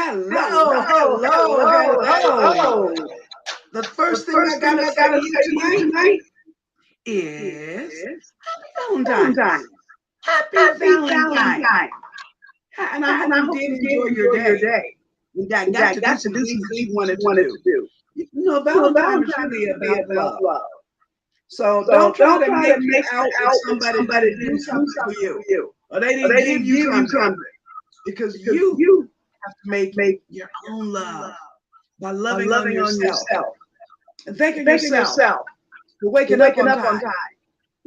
Hello. The first thing I gotta say to you tonight is Happy Valentine. Happy Valentine. And I hope you did enjoy your day. You got to do some things that you wanted to do. You know, Valentine is really about love. So don't try to make it out with somebody to do something for you. Or they didn't give you something. Because you have to make your own love by loving on yourself. And thanking yourself for waking up on time.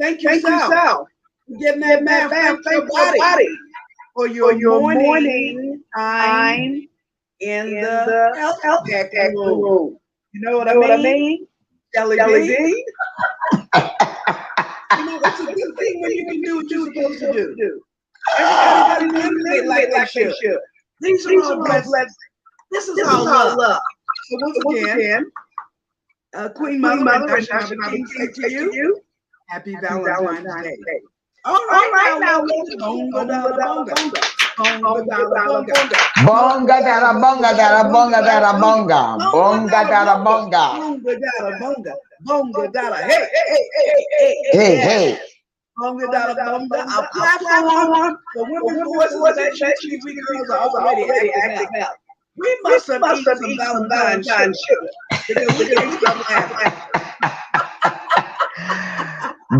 Thank yourself for getting that bath for your body. For your morning time in the health room. You know what I mean? Jelly bean. You know, it's a good thing when you can do what you're supposed to do. Everybody doesn't live like they should. These are all blessings. This is all love. So once again, Queen Mother and Dr. King say to you, Happy Valentine's Day. All right, now let's bonga. Bonga dada bonga dada bonga dada bonga. Bonga dada bonga. Bonga dada. Hey. BongaDadaBonga, a platform for women voices that we girls are already acting out. We must have eaten some Valentine's sugar because we can't stop laughing.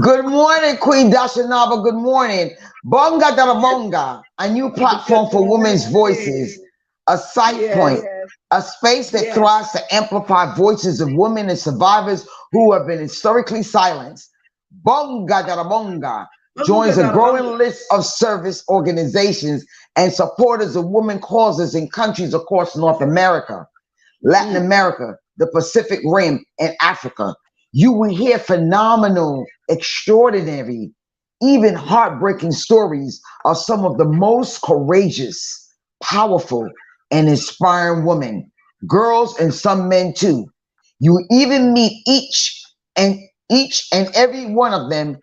Good morning, Queen Dashanaba. Good morning. BongaDadaBonga, a new platform for women's voices, a site point, a space that thrives to amplify voices of women and survivors who have been historically silenced. BongaDadaBonga joins a growing list of service organizations and supporters of women causes in countries across North America, Latin America, the Pacific Rim, and Africa. You will hear phenomenal, extraordinary, even heartbreaking stories of some of the most courageous, powerful, and inspiring women, girls, and some men too. You will even meet each and every one of them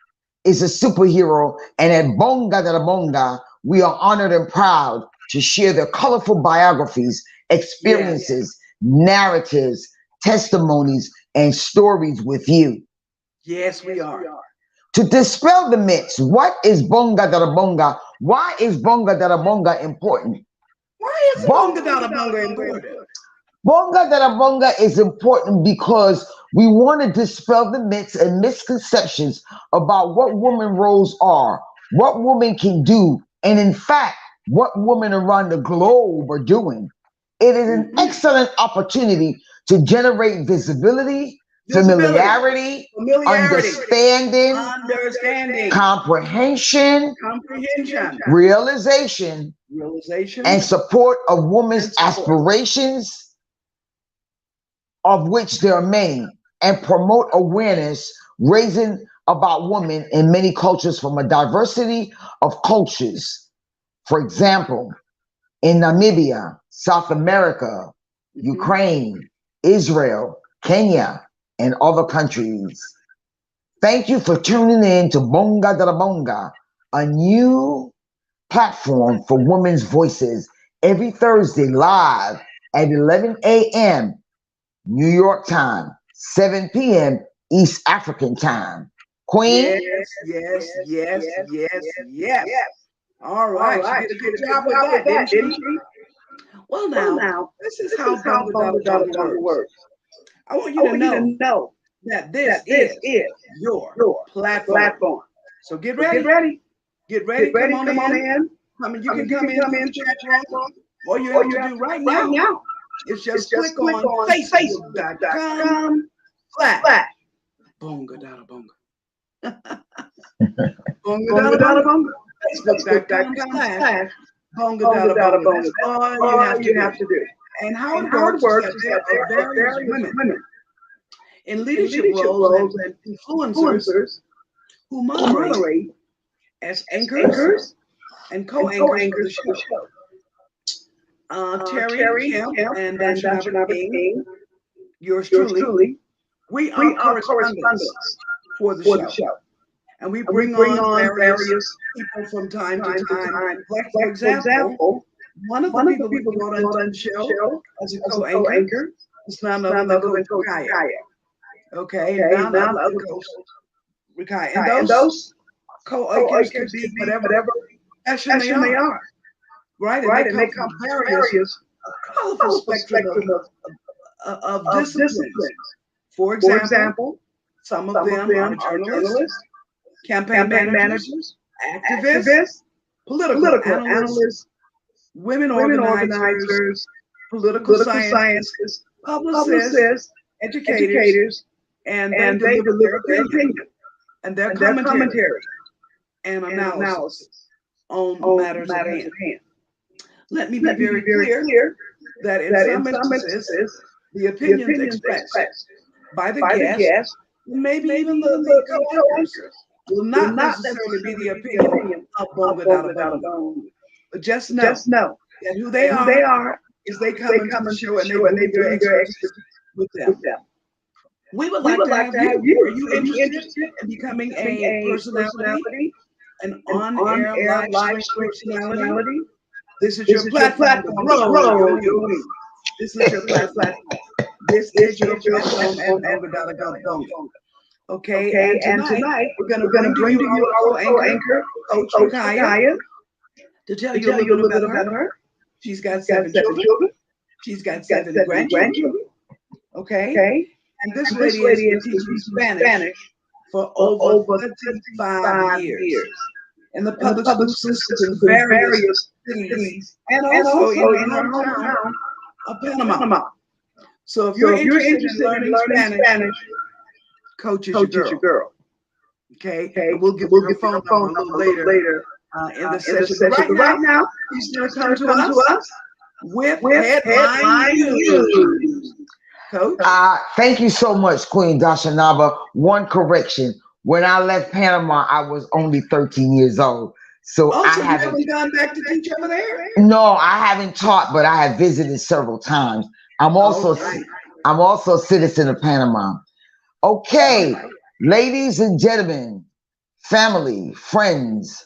is a superhero, and at BongaDadaBonga, we are honored and proud to share their colorful biographies, experiences, narratives, testimonies, and stories with you. Yes, we are. To dispel the myths, what is BongaDadaBonga? Why is BongaDadaBonga important? Why is BongaDadaBonga important? BongaDadaBonga is important because we want to dispel the myths and misconceptions about what women roles are, what women can do, and in fact, what women around the globe are doing. It is an excellent opportunity to generate visibility, familiarity, understanding, comprehension, realization, and support of women's aspirations, of which there are many, and promote awareness, raising about women in many cultures from a diversity of cultures. For example, in Namibia, South America, Ukraine, Israel, Kenya, and other countries. Thank you for tuning in to BongaDadaBonga, a new platform for women's voices, every Thursday live at 11 a.m. New York time, 7 p.m. East African time. Queen? Yes. All right. She did a good job with that, didn't she? Well, now, this is how BongaDadaBonga works. I want you to know that this is your platform. So get ready. Come on in. You can come in to chat room. All you have to do right now is just click on Facebook.com/ BongaDadaBonga. BongaDadaBonga. Facebook.com/ BongaDadaBonga. That's all you have to do. And how it works is that there are various women in leadership roles and influencers who moderate as anchors and co-anchors of the show. Terry, Kim, and Dr. King, yours truly, we are correspondents for the show. And we bring on various people from time to time. Like, for example, One of the people we brought onto the show as a co-anchor is none other than Coach Kaya. Okay, none other than Coach Kaya. And those co-anchors can be whatever profession they are, right? And they come from various colorful spectrum of disciplines. For example, some of them are journalists, campaign managers, activists, political analysts, women organizers, political scientists, publicists, educators, and they deliver their opinion and their commentary and analysis on matters at hand. Let me be very clear that in some instances, the opinions expressed by the guest, maybe even the co-authors, will not necessarily be the opinion of BongaDadaBonga. But just know that who they are is they come into the show and they bring their expertise with them. We would like to have you. Are you interested in becoming a personality, an on-air live personality? This is your platform to grow. This is your platform. This is your platform on BongaDadaBonga. Okay, and tonight we're going to bring to you our co-anchor, Coach Kaya, to tell you a little bit about her. She's got seven children. She's got seven grandchildren. Okay, and this lady has been teaching Spanish for over 35 years in the public school system in various cities and also in her hometown of Panama. So if you're interested in learning Spanish, Coach is your girl. Okay, and we'll give her phone number a little later in the session. But right now, she's going to come to us with headline news. Coach? Thank you so much, Queen Dashanaba. One correction. When I left Panama, I was only 13 years old. So I haven't gone back to teach over there? No, I haven't taught, but I have visited several times. I'm also a citizen of Panama. Okay, ladies and gentlemen, family, friends,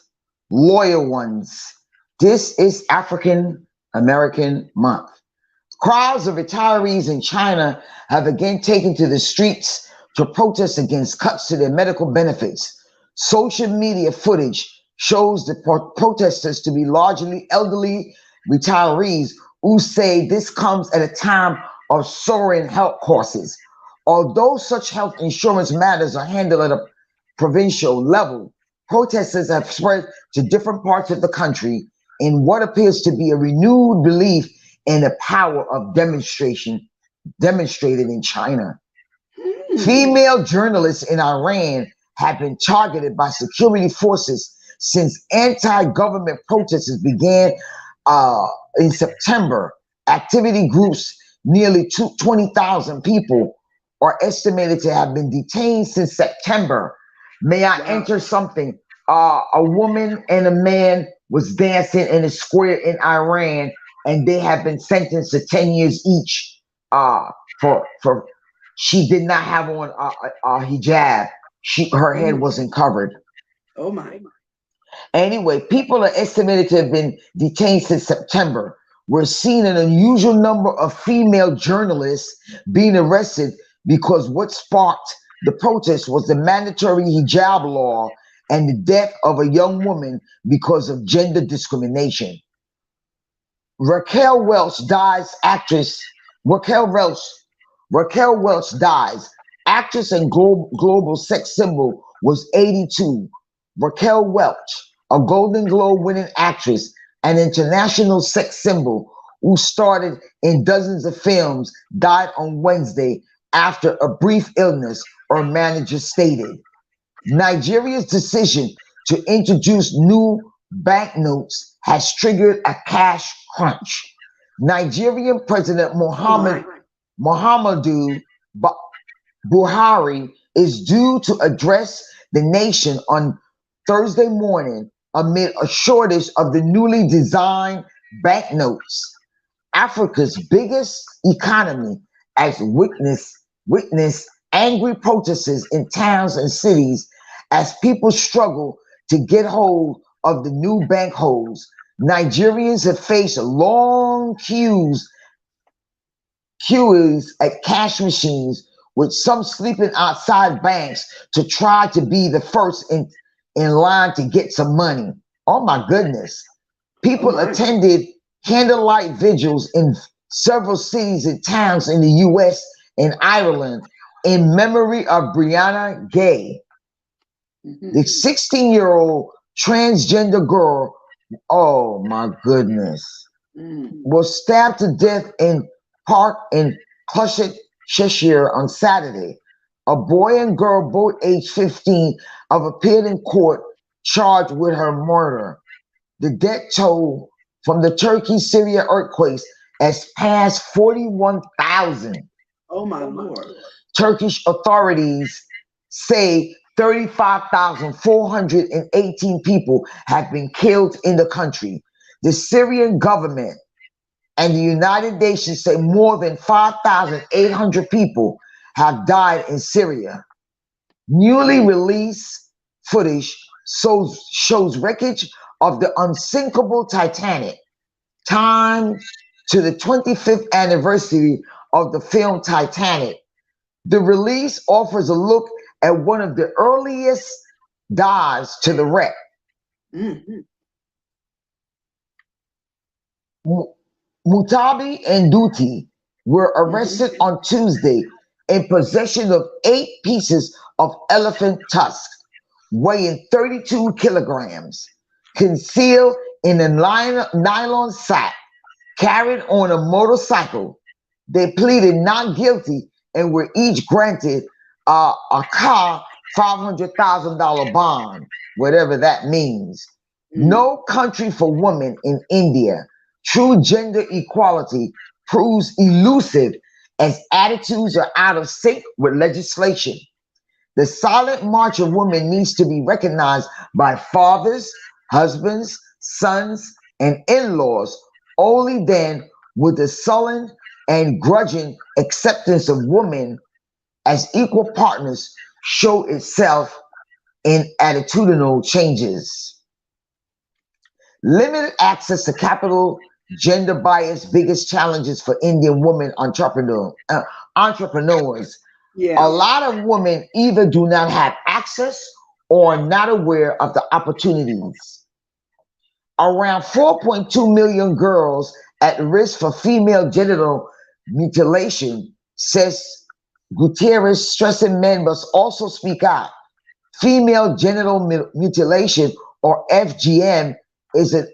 loyal ones, this is African American Month. Crowds of retirees in China have again taken to the streets to protest against cuts to their medical benefits. Social media footage shows the protesters to be largely elderly retirees who say this comes at a time of soaring health costs. Although such health insurance matters are handled at a provincial level, protesters have spread to different parts of the country in what appears to be a renewed belief in the power of demonstrated in China. Female journalists in Iran have been targeted by security forces since anti-government protests began in September. Activity groups, nearly 20,000 people, are estimated to have been detained since September. May I enter something? A woman and a man was dancing in a square in Iran, and they have been sentenced to 10 years each for she did not have on a hijab. Her head wasn't covered. Oh my. Anyway, people are estimated to have been detained since September. We're seeing an unusual number of female journalists being arrested because what sparked the protest was the mandatory hijab law and the death of a young woman because of gender discrimination. Raquel Welch dies. Actress Raquel Welch dies. Actress and global sex symbol was 82. Raquel Welch, a Golden Globe winning actress and international sex symbol who starred in dozens of films, died on Wednesday after a brief illness, her manager stated. Nigeria's decision to introduce new banknotes has triggered a cash crunch. Nigerian President Muhammadu Buhari is due to address the nation on Thursday morning amid a shortage of the newly designed banknotes. Africa's biggest economy has witnessed angry protests in towns and cities as people struggle to get hold of the new banknotes. Nigerians have faced long queues at cash machines, with some sleeping outside banks to try to be the first in line to get some money. Oh my goodness. People attended candlelight vigils in several cities and towns in the US and Ireland in memory of Brianna Gay, the 16-year-old transgender girl. Oh my goodness. Was stabbed to death in park in Clushit, Cheshire on Saturday. A boy and girl, both age 15, have appeared in court charged with her murder. The death toll from the Turkey-Syria earthquakes has passed 41,000. Oh my Lord. Turkish authorities say 35,418 people have been killed in the country. The Syrian government and the United Nations say more than 5,800 people have died in Syria. Newly released footage shows wreckage of the unsinkable Titanic, timed to the 25th anniversary of the film Titanic. The release offers a look at one of the earliest dives to the wreck. Mutabi and Duty were arrested on Tuesday in possession of 8 pieces of elephant tusk, weighing 32 kilograms, concealed in a nylon sack, carried on a motorcycle. They pleaded not guilty and were each granted a car $500,000 bond, whatever that means. No country for women in India. True gender equality proves elusive as attitudes are out of sync with legislation. The silent march of women needs to be recognized by fathers, husbands, sons, and in-laws. Only then would the sullen and grudging acceptance of women as equal partners show itself in attitudinal changes. Limited access to capital, gender bias, biggest challenges for Indian women entrepreneurs. A lot of women either do not have access or are not aware of the opportunities. Around 4.2 million girls at risk for female genital mutilation, says Gutierrez, stressing men must also speak out. Female genital mutilation, or FGM, is an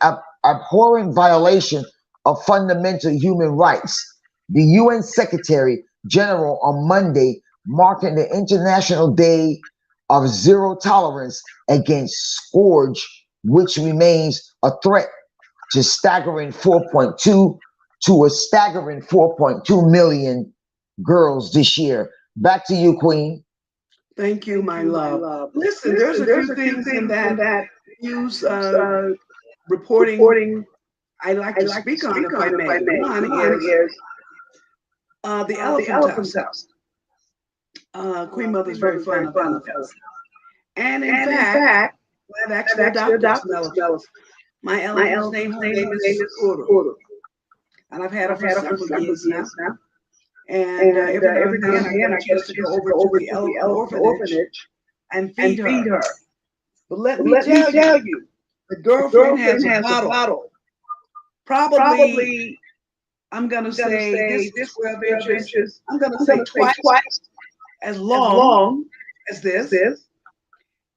abhorrent violation of fundamental human rights. The UN Secretary General on Monday, marking the International Day of Zero Tolerance against scourge, which remains a threat to a staggering 4.2 million girls this year. Back to you, Queen. Thank you, my love. Listen, there's a few things in that news reporting I'd like to speak on, if I may. One is the elephant tusk. Queen Mother's very fond of elephants. And in fact, I've actually adopted some elephants. My elephant's name is SCOTHERON. And I've had her for several years now. And every now and then I get a chance to go over to the elephant orphanage and feed her. But let me tell you, the girlfriend has a bottle. Probably, I'm going to say this 12 inches, I'm going to say twice as long as this.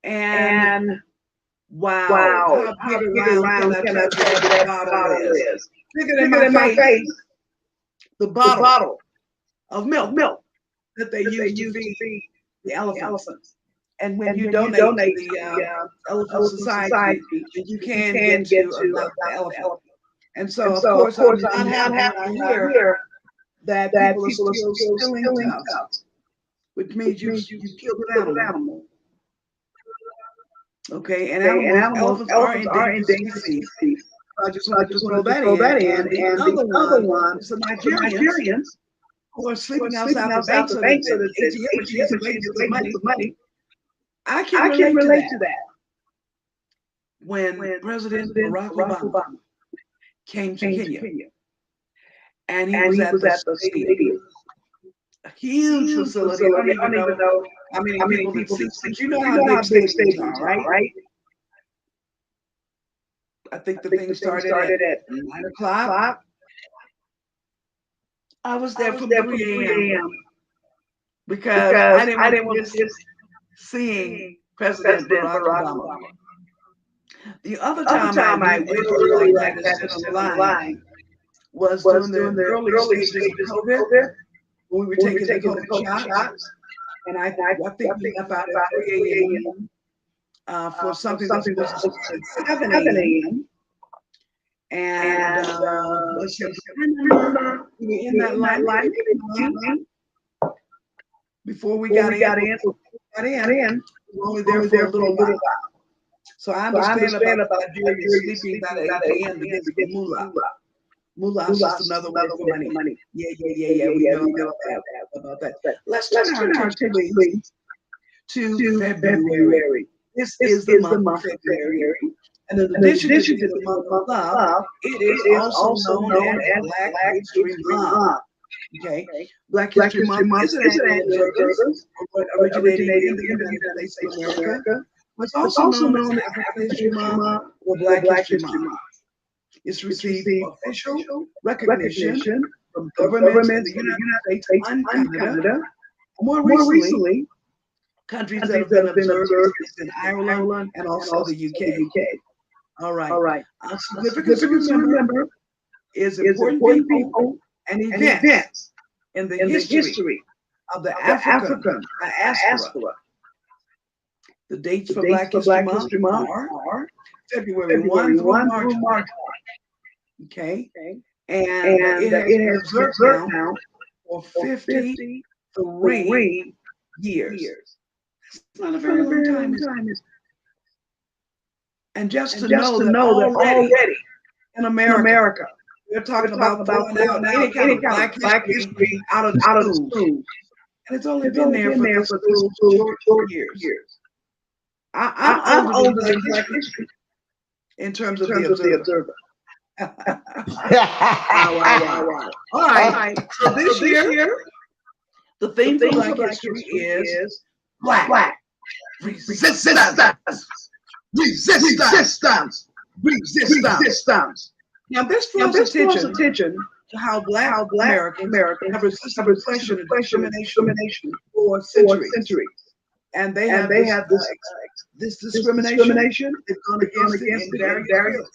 And wow, how big around can I tell you that bottle is? Bigger than my face. The bottle of milk that they use to feed the elephants. And when you donate to the Elephant Society, you can get to adopt the elephant. And so, of course, I'm not happy to hear that people are still stealing tusk, which means you killed an animal. Okay, and elephants are endangered species. I just wanted to throw that in. And the other one is the Nigerians who are sleeping outside the bank so that the ATM machines are making some money. I can relate to that. When President Barack Obama came to Kenya. And he was at the stadium. A huge facility. I don't even know how many people it seats, but you know how big stadiums are, right? I think the thing started at 9 o'clock. I was there from 3 a.m. because I didn't want to miss seeing President Barack Obama. The other time I really liked that to sit on the line was during the early stages of COVID, when we were taking the COVID shots. And I think we left out at 3 a.m. For something that's supposed to start at 7 a.m. And let's see, I remember we were in that line before we got in. We were only there for a little while. So I understand about Nigerians sleeping about 8 a.m. to get the moolah. Moolah is just another word for money. Yeah. We know about that. Let's turn our attention, please, to February. This is the month of February. And in addition to the month of love, it is also known as Black History Month. Okay, Black History Month is an annual observance originating in the United States of America. It's also known as African History Month or Black History Month. It's received official recognition from governments in the United States and Canada. More recently, countries that have been observed in Ireland and also the UK. All right. Significance to remember is important people and events in the history of the African diaspora. The dates for Black History Month are February 1 through March. Okay. And it has observed now for 53 years. It's not a very long time. And just to know that already in America, they're talking about pulling out any kind of Black history out of schools. And it's only been there for short years. I'm older than Black history in terms of the observer. Wow. All right. So this year, the theme for Black history is Black. Resistance. Now this draws attention to how Black Americans have resisted oppression and discrimination for centuries. And they have this discrimination. They've gone against it in various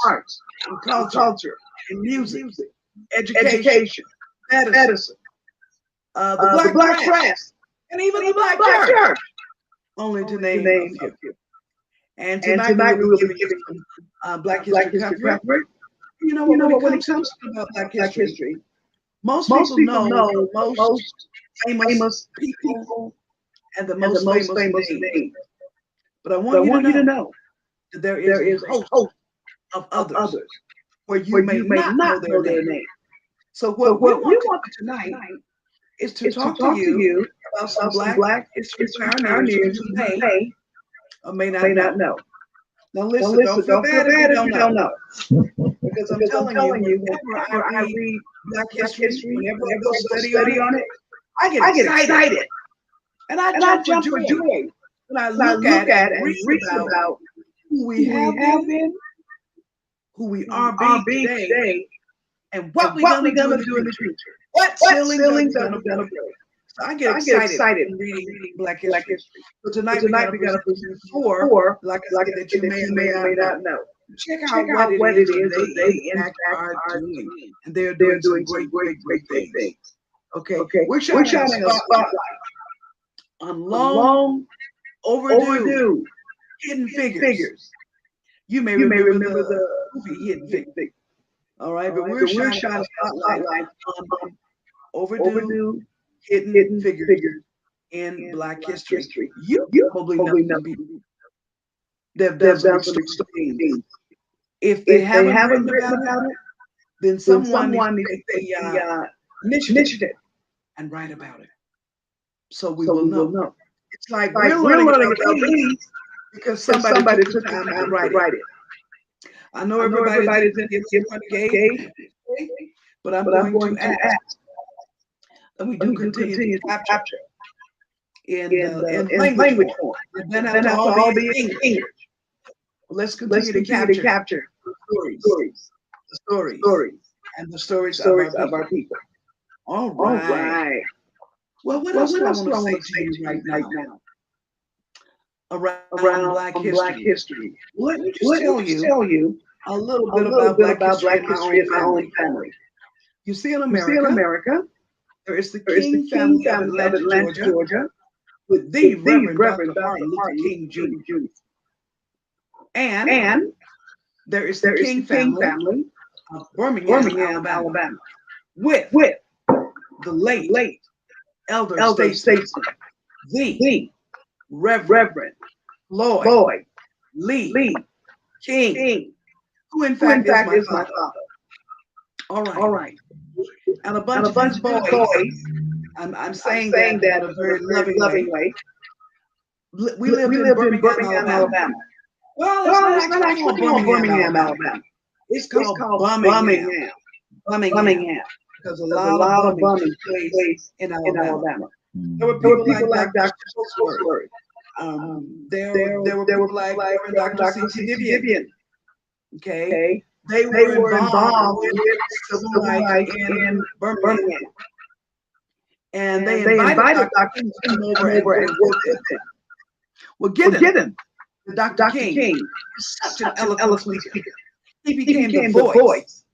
arts, in culture, in music, education, medicine, the black press, and even the Black church. Only to name a few. And tonight we will be giving Black history coverage. You know what, when it comes to Black history, most people know most famous people and the most famous names. But I want you to know that there is a host of others where you may not know their name. So what we want tonight is to talk to you about some Black history pioneers who may or may not know. Now listen, don't feel bad if you don't know. Because I'm telling you, whenever I read Black history, whenever I go study on it, I get excited. And I jump for joy when I look at and read about who we have been, who we are being today, and what we're going to do in the future. What ceilings are we going to break? So I get excited reading Black history. So tonight we're going to present four, like I said, that you may or may not know. Check out what it is that they in fact are doing. And they're doing great things. Okay. We're shining a spotlight on long overdue hidden figures. You may remember the movie Hidden Figures. All right, but we're shining a spotlight on overdue hidden figures in Black history. You probably know people. They've done some extreme things. If they haven't written about it, then someone needs to take the initiative and write about it. So we will know. It's like we're learning about these because somebody took the time to write it. I know everybody's in the front gate, but I'm going to ask that we do continue to capture in language form. It doesn't have to all be in English. Let's continue to capture the stories, and the stories of our people. All right. Well, what else do I want to say to you right now around Black history? Let me just tell you a little bit about Black history in my own family. You see, in America, there is the King family of Atlanta, Georgia, with the Reverend Dr. Martin Luther King Jr. And there is the King family of Birmingham, Alabama, with the late elder statesman, the Reverend Lloyd Lee King, who in fact is my father. All right. And a bunch of his boys, I'm saying that in a very loving way. We lived in Birmingham, Alabama. Well, it's not actually called Birmingham, Alabama. It's called Birmingham. Because a lot of bumming took place in Alabama. There were people like Dr. Stolzberg. There were people like Reverend Dr. C. Vivian. Okay. They were involved with civil rights in Birmingham. And they invited Dr. King to come over and work with them. Well, given Dr. King is such an eloquent speaker, he became the voice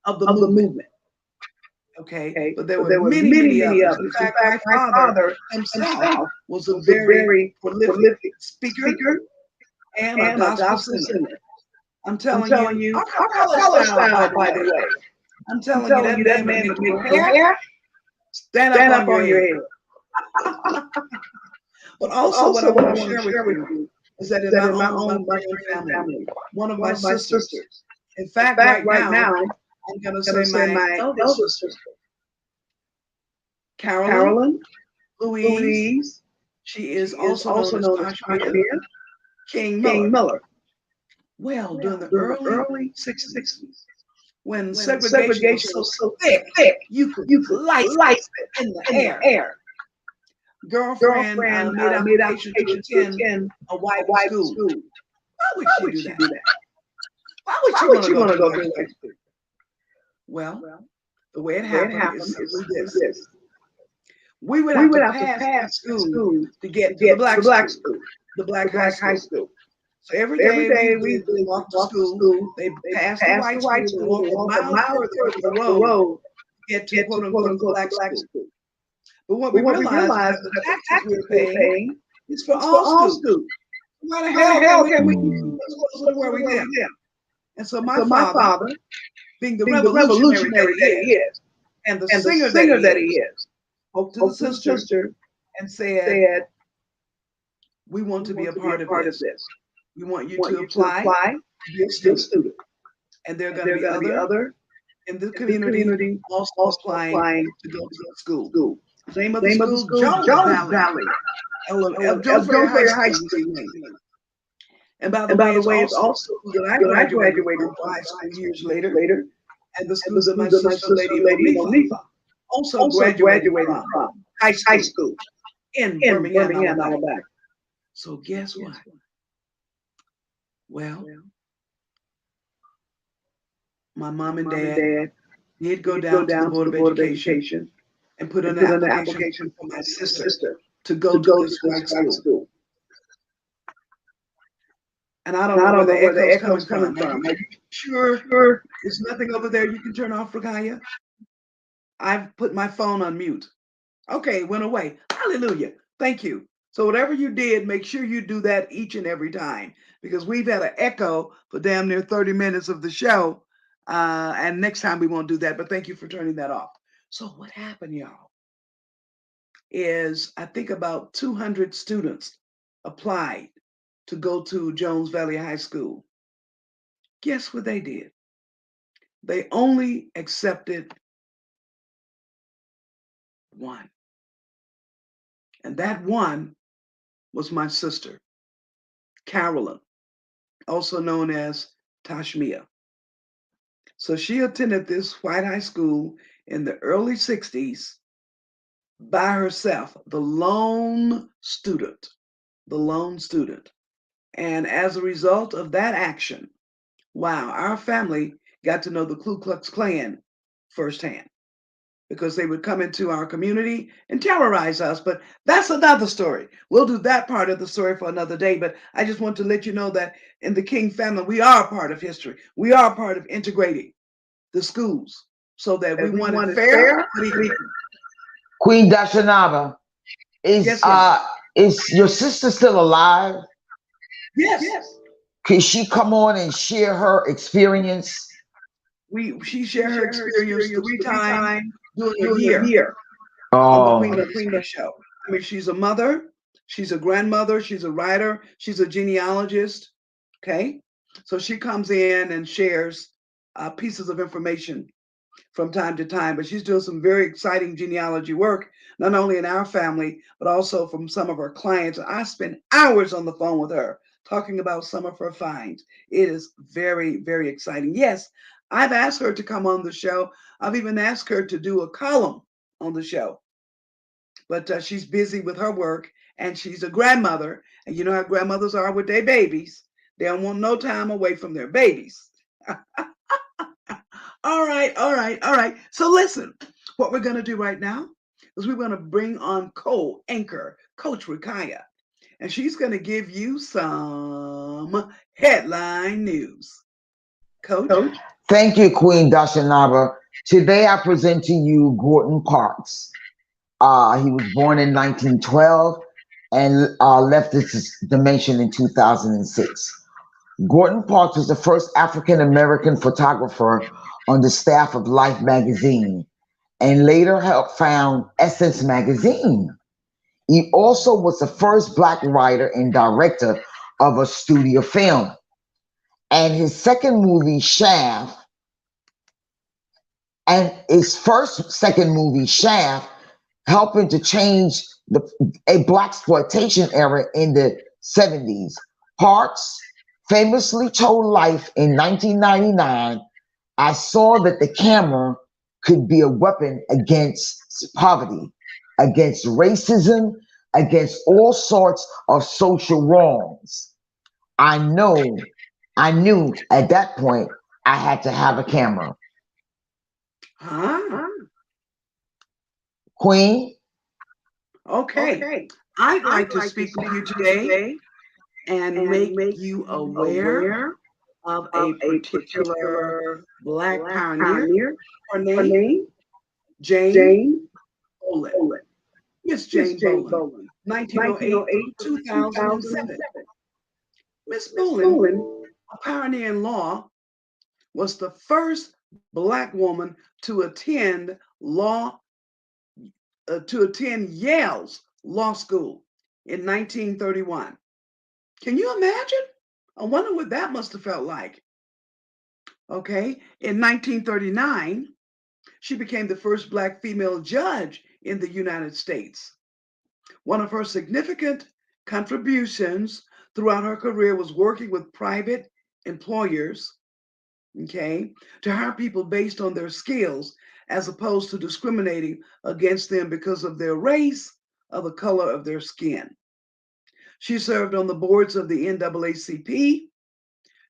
of the movement. Okay, but there were many others. In fact, my father himself was a very prolific speaker and a gospel singer. I'm telling you, our style, by the way. I'm telling you, that man would make hair stand up on your head. But also, what I want to share with you is that in my own family, one of my sisters, in fact, right now, I'm going to say my eldest sister, Carolyn Louise. She is also known as Tasha King Miller. Well, during the early 60s, when segregation was so thick, you could light it in the air. Girlfriend made application to attend a white school. Why would she do that? Why would you want to go to white school? Well, the way it happened is this. We would have to pass school to get to the black school, the black high school. So every day we walked to school. They passed the white school, walked a mile further up the road to get to quote unquote black school. But what we realized is the taxes we were paying is for all schools. Why the hell can we go where we live? And so my father, being the revolutionary that he is, and the singer that he is, spoke to the sister and said, we want to be a part of this. We want you to apply to be a student. And there are going to be other in the community also applying to go to school. The name of the school, Jones Valley. Jones Valley High School. And by the way, it's also that I graduated from high school years later. And the school that my sister, Lady Monifa, also graduated from high school in Birmingham, Alabama. So guess what? Well, my mom and dad did go down to the Board of Education and put in an application for my sister to go to this white school. And I don't know where the echo's coming from. Are you sure there's nothing over there you can turn off, Rakaya? I've put my phone on mute. Okay, it went away. Hallelujah. Thank you. So whatever you did, make sure you do that each and every time, because we've had an echo for damn near 30 minutes of the show. And next time we won't do that, but thank you for turning that off. So what happened, y'all, is I think about 200 students applied to go to Jones Valley High School. Guess what they did? They only accepted one. And that one was my sister, Carolyn, also known as Tashmia. So she attended this white high school in the early 60s by herself, the lone student, the lone student. And as a result of that action, wow, our family got to know the Ku Klux Klan firsthand because they would come into our community and terrorize us. But that's another story. We'll do that part of the story for another day. But I just want to let you know that in the King family, we are part of history. We are part of integrating the schools so that we want it fair. Queen Dashanaba, Yes. is your sister still alive? Yes. Can she come on and share her experience? She shared her experience 3 times during a year on the Queen of Queen show. I mean, she's a mother, she's a grandmother, she's a writer, she's a genealogist. Okay, so she comes in and shares pieces of information from time to time, but she's doing some very exciting genealogy work, not only in our family, but also from some of her clients. I spend hours on the phone with her talking about some of her finds. It is very, very exciting. Yes, I've asked her to come on the show. I've even asked her to do a column on the show, but she's busy with her work, and she's a grandmother, and you know how grandmothers are with their babies. They don't want no time away from their babies. All right. So listen, what we're going to do right now is we're going to bring on co-anchor, Coach Rikaya, and she's going to give you some headline news. Coach? Thank you, Queen Dashanaba. Today I present to you Gordon Parks. He was born in 1912 and left this dimension in 2006. Gordon Parks was the first African-American photographer on the staff of Life magazine and later helped found Essence magazine. He also was the first Black writer and director of a studio film. And his second movie, Shaft, helping to change a blaxploitation era in the 70s. Parks famously told Life in 1999, "I saw that the camera could be a weapon against poverty, against racism, against all sorts of social wrongs. I knew at that point I had to have a camera." Queen? Okay. I'd like to speak with you today and make you aware of a particular Black pioneer. Her name, Jane Bolin. Miss Jane Bolin, 1908 to 2007. Miss Bolin, a pioneer in law, was the first Black woman to attend Yale's law school in 1931. Can you imagine? I wonder what that must have felt like. Okay, in 1939, she became the first Black female judge in the United States. One of her significant contributions throughout her career was working with private employers, okay, to hire people based on their skills as opposed to discriminating against them because of their race or the color of their skin. She served on the boards of the NAACP,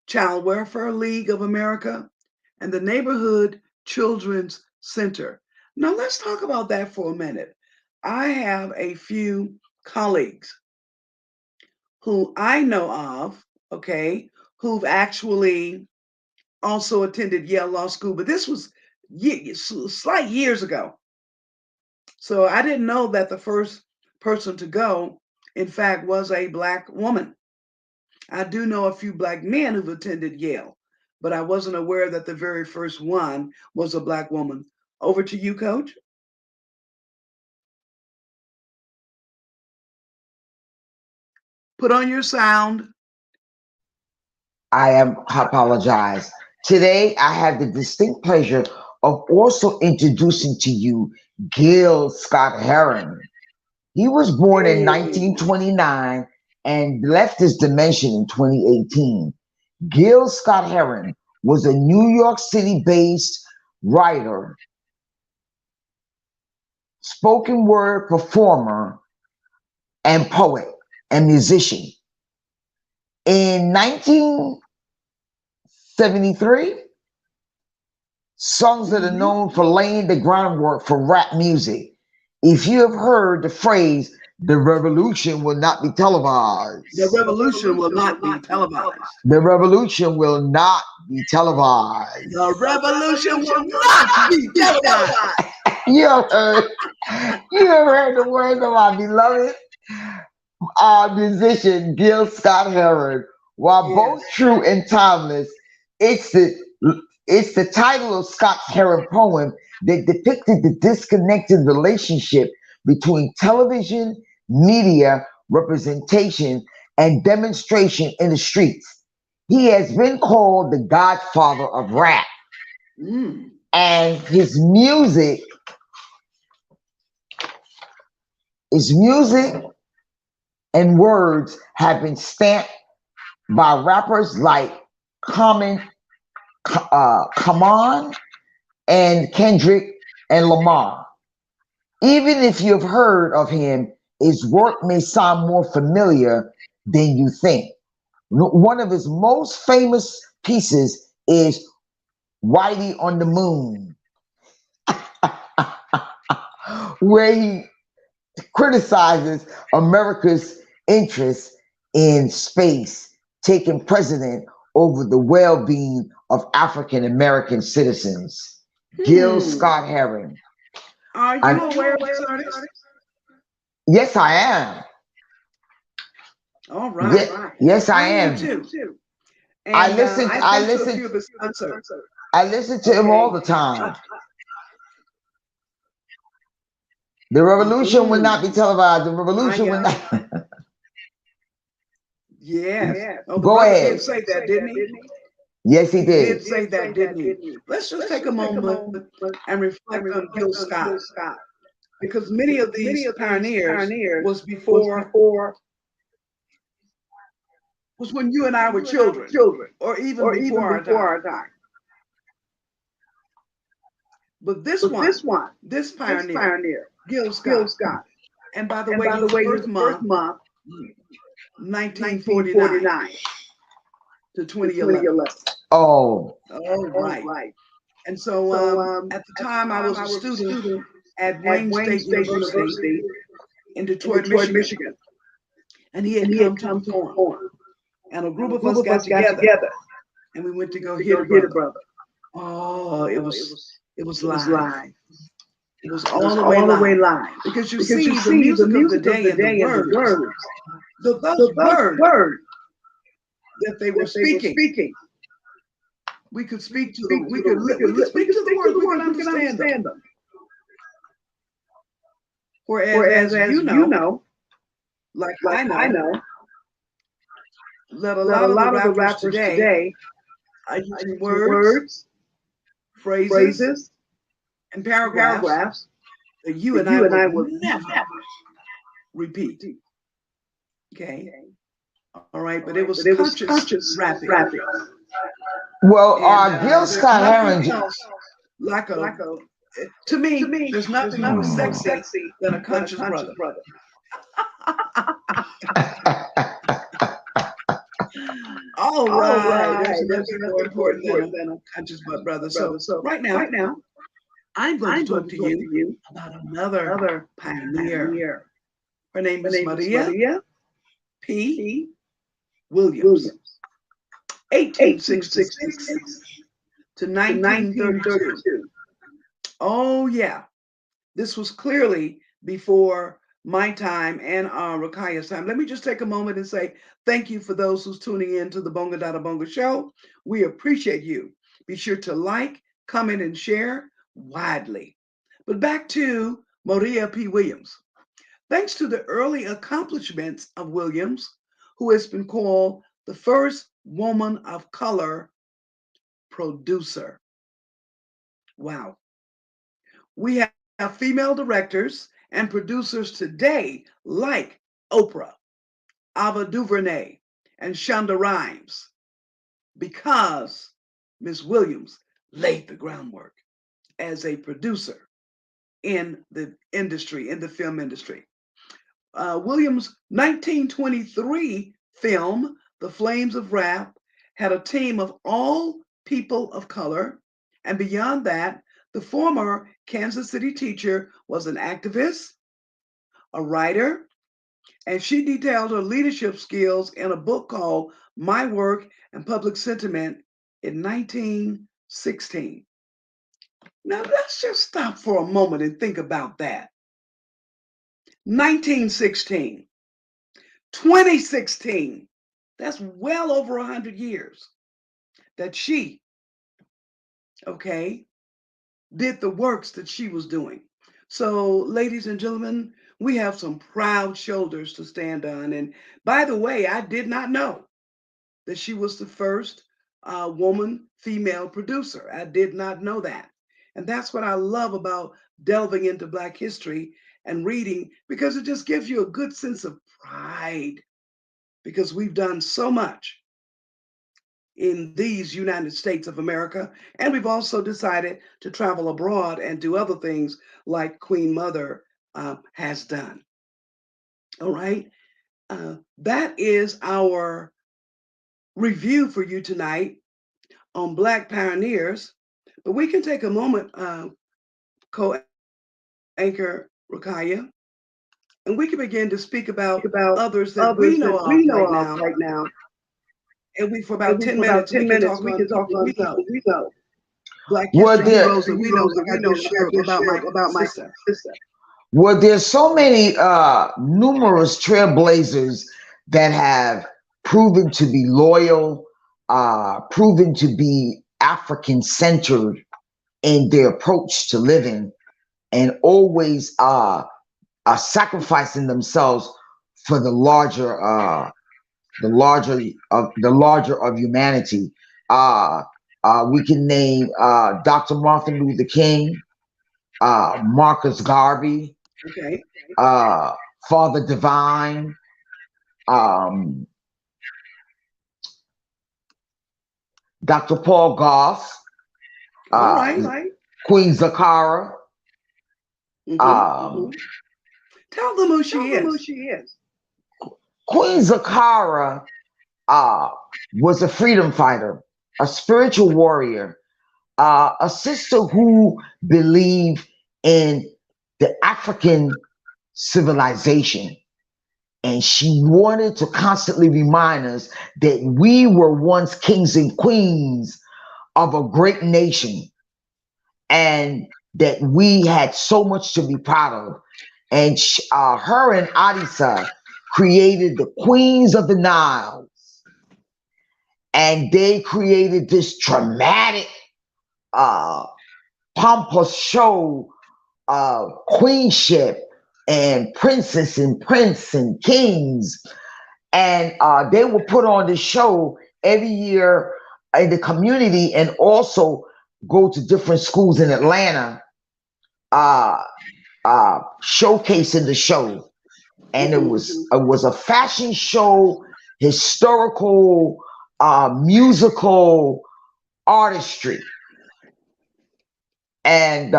Child Welfare League of America, and the Neighborhood Children's Center. Now let's talk about that for a minute. I have a few colleagues who I know of, okay, who've actually also attended Yale Law School, but this was slight years ago. So I didn't know that the first person to go, in fact, was a Black woman. I do know a few Black men who've attended Yale, but I wasn't aware that the very first one was a Black woman. Over to you, Coach. Put on your sound. I apologize. Today, I have the distinct pleasure of also introducing to you Gil Scott Heron. He was born in 1929 and left this dimension in 2018. Gil Scott-Heron was a New York City-based writer, spoken word performer, and poet and musician. In 1973, songs that are known for laying the groundwork for rap music. If you have heard the phrase, the revolution will not be televised. The revolution will not be televised. The revolution will not be televised. The revolution will not be televised. You have heard the words of our beloved musician Gil Scott-Heron. While both true and timeless, it's the title of Scott-Heron poem that depicted the disconnected relationship between television, media, representation, and demonstration in the streets. He has been called the godfather of rap. And his music and words have been stamped by rappers like Common and Kendrick and Lamar. Even if you've heard of him, his work may sound more familiar than you think. One of his most famous pieces is Whitey on the Moon, where he criticizes America's interest in space, taking precedent over the well-being of African American citizens. Gil Scott-Heron. Are you aware of this artist? Yes, I am. All right. Yes, I am. Too. And, I listen to a few of his concerts. I listen to him all the time. The revolution will not be televised. The revolution will not. Oh, Go ahead. He did say that, didn't he? Yes, he He did. did say that, didn't he? Let's just take a moment and reflect on Gil Scott, because many of these pioneers was when you and I were children, or even before our time. But this pioneer, Gil Scott, and by the way, his birth month, 1949 to 2011. Oh, right. And so at the time, I was a student at Wayne State University in Detroit, Michigan. And he had come to perform. And a group of us got together, and we went to go hit a brother. Oh, it was live. It was all the way live. Because you see, the music of the day and the words, those words that they were speaking. We could speak to them. We could speak to the words. We could understand them. Whereas, as you know, like I know, that a lot of the rappers today are using words, phrases, and paragraphs that you and I would never repeat. Okay. All right, but it was conscious rapping. Well, Gil Scott-Heron, to me, there's nothing more sexy than a conscious brother. All right. There's nothing more important than a conscious brother. So right now, I'm going to talk to you about another pioneer. Her name is Maria P. Williams. 1866 to 1932. Oh, yeah. This was clearly before my time and Rakaya's time. Let me just take a moment and say thank you for those who's tuning in to the BongaDadaBonga show. We appreciate you. Be sure to like, comment, and share widely. But back to Maria P. Williams. Thanks to the early accomplishments of Williams, who has been called the first woman of color producer. Wow. We have female directors and producers today like Oprah, Ava DuVernay, and Shonda Rhimes. because Miss Williams laid the groundwork as a producer in the industry, in the film industry. Williams' 1923 film, The Flames of Wrath, had a team of all people of color. And beyond that, the former Kansas City teacher was an activist, a writer, and she detailed her leadership skills in a book called My Work and Public Sentiment in 1916. Now, let's just stop for a moment and think about that. 1916, 2016, that's well over 100 years that she, did the works that she was doing. So, ladies and gentlemen, we have some proud shoulders to stand on. And by the way, I did not know that she was the first woman female producer. I did not know that. And that's what I love about delving into Black history and reading, because it just gives you a good sense of pride, because we've done so much in these United States of America. And we've also decided to travel abroad and do other things like Queen Mother has done. All right. That is our review for you tonight on Black pioneers. But we can take a moment, co-anchor Rakaya, and we can begin to speak about others that we know of right now. And for about 10 minutes, we can talk on people we know. Black history heroes that we know, like I just shared about my sister. Well, there's so many numerous trailblazers that have proven to be loyal, proven to be African-centered in their approach to living, and always are sacrificing themselves for the larger of humanity. We can name Dr. Martin Luther King, Marcus Garvey, Father Divine, Dr. Paul Goss, Queen Zakara. Tell them who she is. Queen Zakara was a freedom fighter, a spiritual warrior, a sister who believed in the African civilization. And she wanted to constantly remind us that we were once kings and queens of a great nation, and that we had so much to be proud of. And her and Adisa created the Queens of the Nile. And they created this dramatic, pompous show of queenship and princess and prince and kings. And they would put on this show every year in the community, and also go to different schools in Atlanta, showcasing the show. And it was a fashion show, historical, musical artistry. And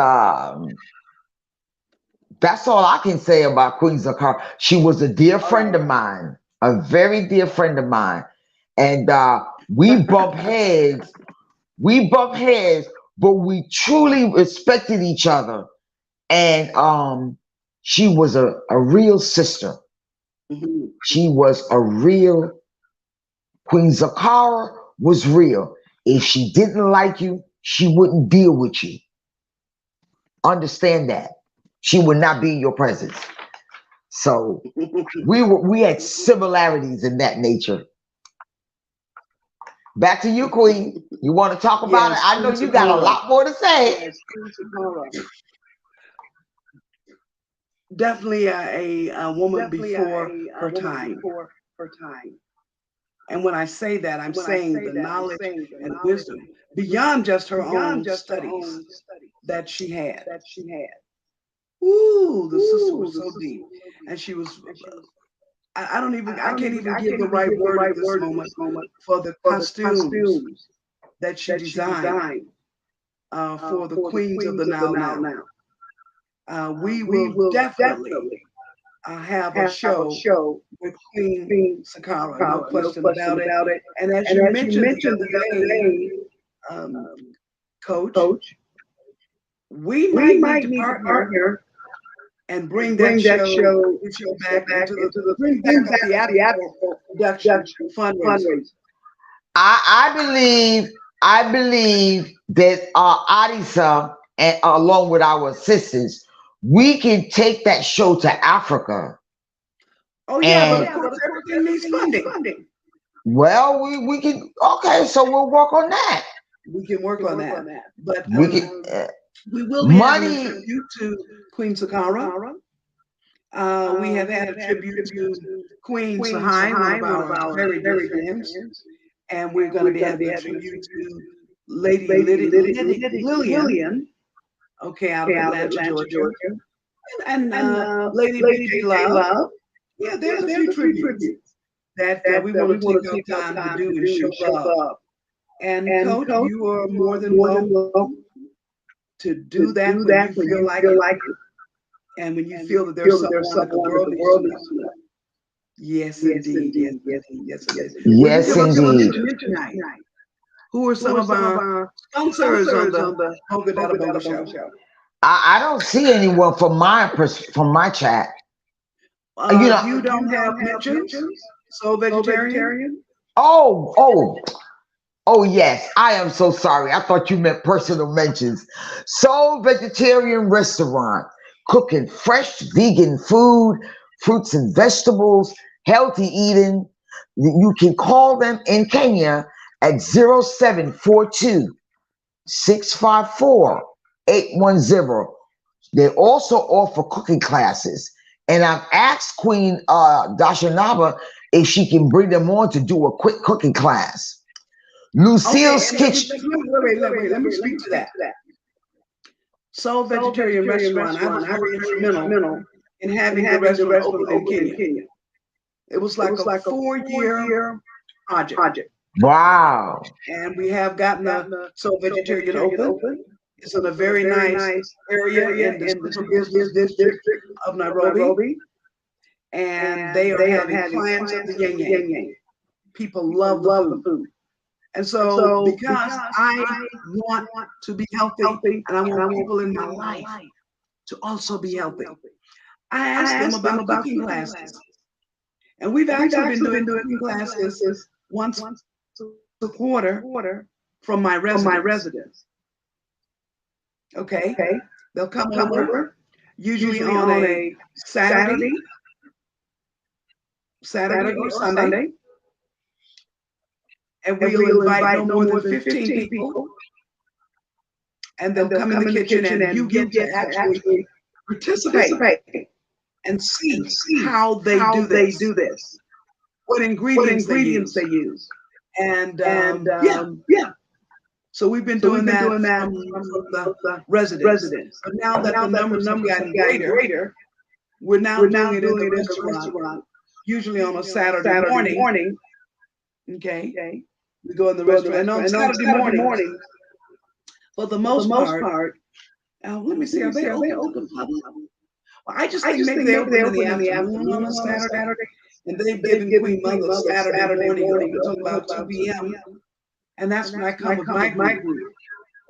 that's all I can say about Queen Zakara. She was a dear friend of mine, a very dear friend of mine. And we bump heads, but we truly respected each other. And she was a real sister. She was a real, Queen Zakara was real. If she didn't like you, she wouldn't deal with you. Understand that. She would not be in your presence. So we had similarities in that nature. Back to you, Queen. You want to talk about it? I know you got a lot more to say. Definitely a woman before her time. And when I say that, I'm saying the knowledge and wisdom beyond just her own studies that she had. Ooh, the sister was so deep. And she was I can't even give the right word at this moment for the costumes that she designed for the queens of the now. We will definitely have a show with Queen Sakara, no question about it. And as you mentioned the other day, Coach, we might need to partner and bring that show back into the bring back the theatrical production fundraiser. I believe that Adisa and along with our assistants, we can take that show to Africa. Oh yeah, but of course everything needs funding. Well, we can. Okay, so we'll work on that. We can work on that. But we will be having a tribute to Queen Sakara. We have had a tribute to Queen Sahai, one of our very dear friends, and we're going to be having a tribute to Lady Lillian, okay, out of Atlanta, Georgia, and Lady B.J. Love. Yeah, there's a few tributes that we want to take our time to do and show love. And Coach, you are more than welcome to do that when you feel like it. And when you feel that there's someone that the world needs to know. Yes, indeed. Yes, indeed. Who are some of our sponsors on the BongaDadaBonga show? I don't see anyone from my chat. You don't have mentions? So vegetarian? Oh yes, I am so sorry. I thought you meant personal mentions. Soul Vegetarian Restaurant, cooking fresh vegan food, fruits and vegetables, healthy eating. You can call them in Kenya at 0742 654 810. They also offer cooking classes. And I've asked Queen Dashanaba if she can bring them on to do a quick cooking class. Lucille's Kitchen. Let me speak to that. Soul Vegetarian Restaurant, I was very instrumental in having the restaurant open in Kenya. It was like a 4-year project. Wow. And we have gotten the Soul Vegetarian open. It's in a very nice area in the Central Business District of Nairobi. And they are having clients of the yang. People love the food. And so because I want to be healthy and I want people in my life to also be healthy, I asked them about cooking classes. And we've actually been doing cooking classes once a quarter from my residence. Okay. They'll come over usually on a Saturday or Sunday. And we'll invite no more than 15 people. And they'll come in the kitchen and you get to actually participate and see how they do this. What ingredients they use. And yeah. So we've been doing that from the residents. But now that the numbers have gotten greater, we're now doing it in the restaurant, usually on a Saturday morning. Okay. We go in the restaurant. And on Saturday morning, for the most part, let me see, are they open? Well, I just think maybe they open in the afternoon on a Saturday. And they've given Queen Mother Saturday morning until about 2 p.m. And that's when I come with my group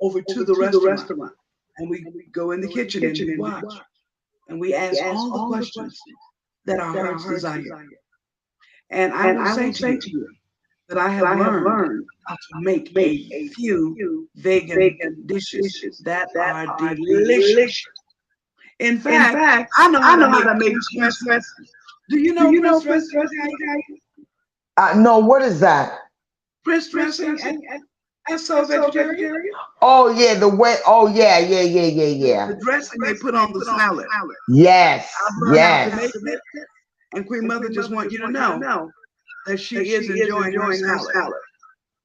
over to the restaurant. And we go in the kitchen and we watch. And we ask all the questions that our hearts desire. And I will say to you that I have learned how to make a few vegan dishes that are delicious. In fact, I know how to make French dressing. Do you know French dressing? No, what is that? French dressing and so vegetarian? Oh yeah, yeah. The dressing they put on the salad. Yes. And Queen Mother just want you to know that she is enjoying her salad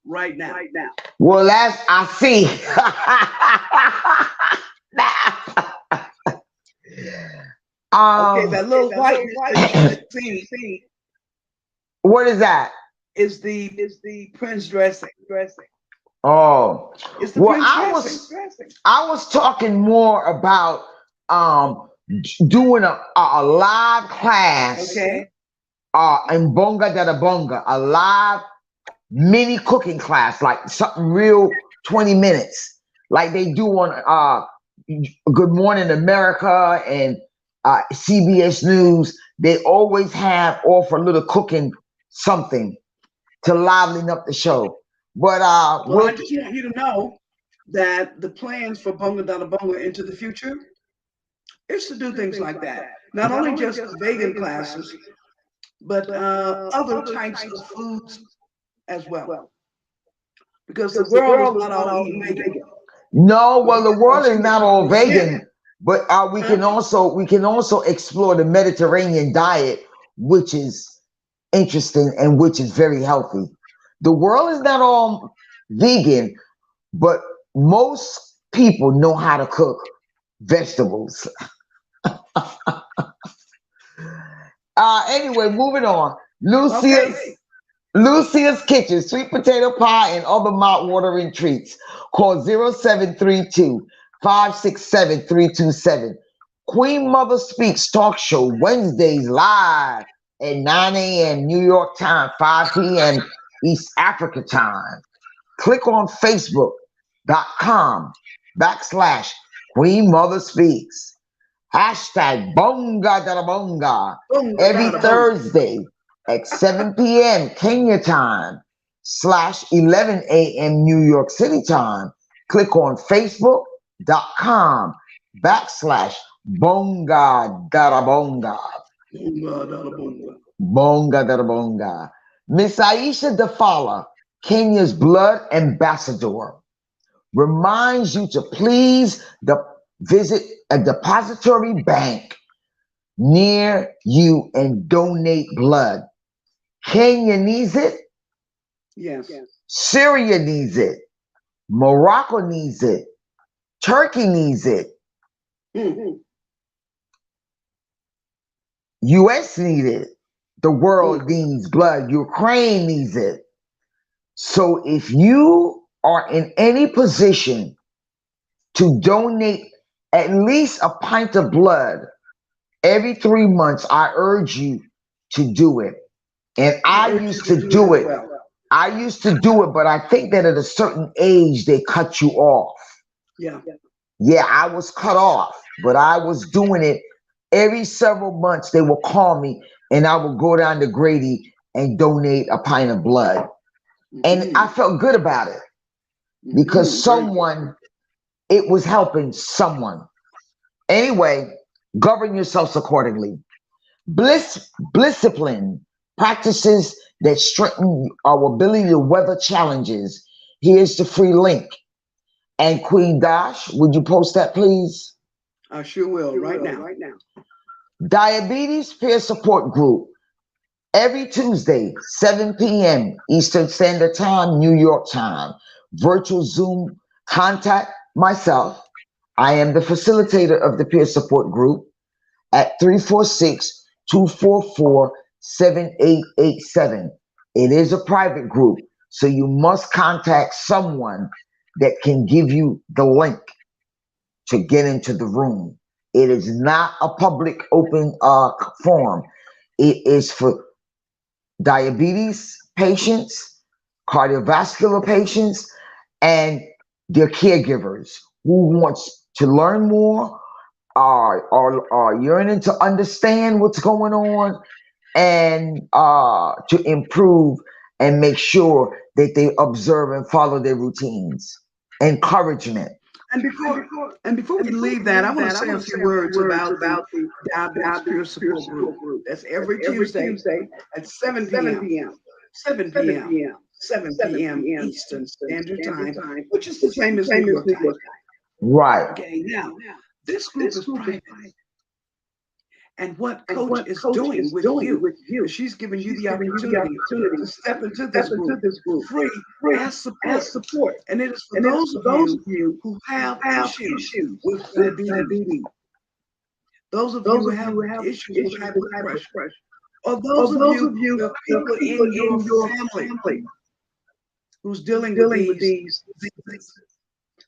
right now. Well, I see. Okay, that little white see What is that? Is the Prince dressing. Oh, It's the well, Prince dressing. I was talking more about doing a live class. Okay. In BongaDadaBonga, a live mini cooking class, like something real 20 minutes, like they do on Good Morning America and CBS News. They always offer a little cooking something to liven up the show. But well, I just want you to know that the plans for BongaDadaBonga into the future is to do things like that. Not only just the vegan classes, but other types of foods as well. Because the world is not all eating vegan. No, well, the world is not all vegan, but we can also explore the Mediterranean diet, which is interesting and which is very healthy. The world is not all vegan, but most people know how to cook vegetables. Anyway, moving on. Lucia's Kitchen, sweet potato pie and other mouth-watering treats. Call 0732-567-327. Queen Mother Speaks talk show Wednesdays live at 9 a.m. New York time, 5 p.m. East Africa time. Click on Facebook.com/Queen Mother Speaks. Hashtag BongaDadaBonga every Thursday at 7 p.m. Kenya time /11 a.m. New York City time. Click on Facebook.com/BongaDadaBonga. BongaDadaBonga. Miss Aisha Dafala, Kenya's blood ambassador, reminds you to please visit a depository bank near you and donate blood. Kenya needs it. Yes. Syria needs it. Morocco needs it. Turkey needs it. US needs it. The world needs blood. Ukraine needs it. So if you are in any position to donate at least a pint of blood every 3 months, I urge you to do it. And I used to do it. I used to do it, but I think that at a certain age, they cut you off. Yeah. Yeah, I was cut off, but I was doing it every several months. They would call me and I would go down to Grady and donate a pint of blood. And I felt good about it because it was helping someone. Anyway, govern yourselves accordingly. Discipline practices that strengthen our ability to weather challenges. Here's the free link. And Queen Dash, would you post that, please? I sure will, right now. Diabetes Peer Support Group. Every Tuesday, 7 p.m. Eastern Standard Time, New York time. Virtual Zoom. Contact myself. I am the facilitator of the peer support group at 346-244-7887. It is a private group, so you must contact someone that can give you the link to get into the room. It is not a public open forum. It is for diabetes patients, cardiovascular patients, and their caregivers who wants to learn more, are yearning to understand what's going on, and to improve and make sure that they observe and follow their routines. Encouragement. And before we leave that, I want to say a few words about the Diabetes Peer Support Group. That's every Tuesday at 7 p.m. 7 p.m. 7 p.m. Eastern Standard Time, which is the same as New York time. Right. Okay, now, this group is private. And what Coach is doing with you, she's giving you the opportunity to step into this group free as support. And it is for those of you who have issues with diabetes. Those of you who have issues with high blood pressure, or those of you who have people in your family who's dealing with these diseases.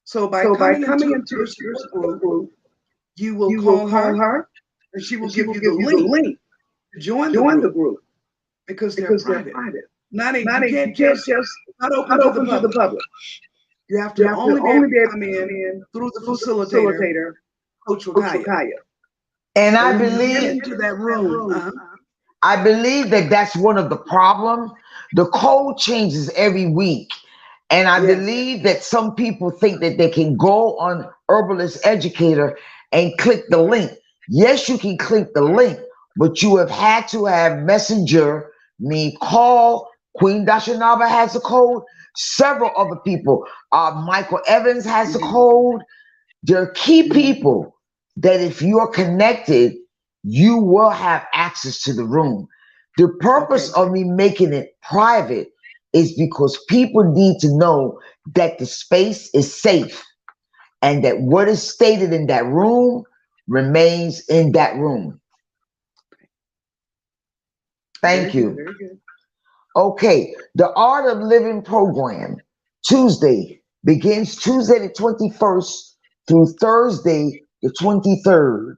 So by coming into a first group, you will call her and she will give you the link to join the group because they're private. You can't just not open to the public. You have to only be able to come in through the facilitator, Coach Wakaya. And I When you get believe into that room, I believe that that's one of the problems. The code changes every week. And I believe that some people think that they can go on Herbalist Educator and click the link. Yes, you can click the link, but you have had to have Messenger, me call. Queen Dashanaba has a code. Several other people. Michael Evans has a code. There are key people that if you're connected, you will have access to the room. The purpose of me making it private is because people need to know that the space is safe and that what is stated in that room remains in that room. Thank you. Very good. Okay, the Art of Living program, Tuesday, begins Tuesday the 21st through Thursday the 23rd.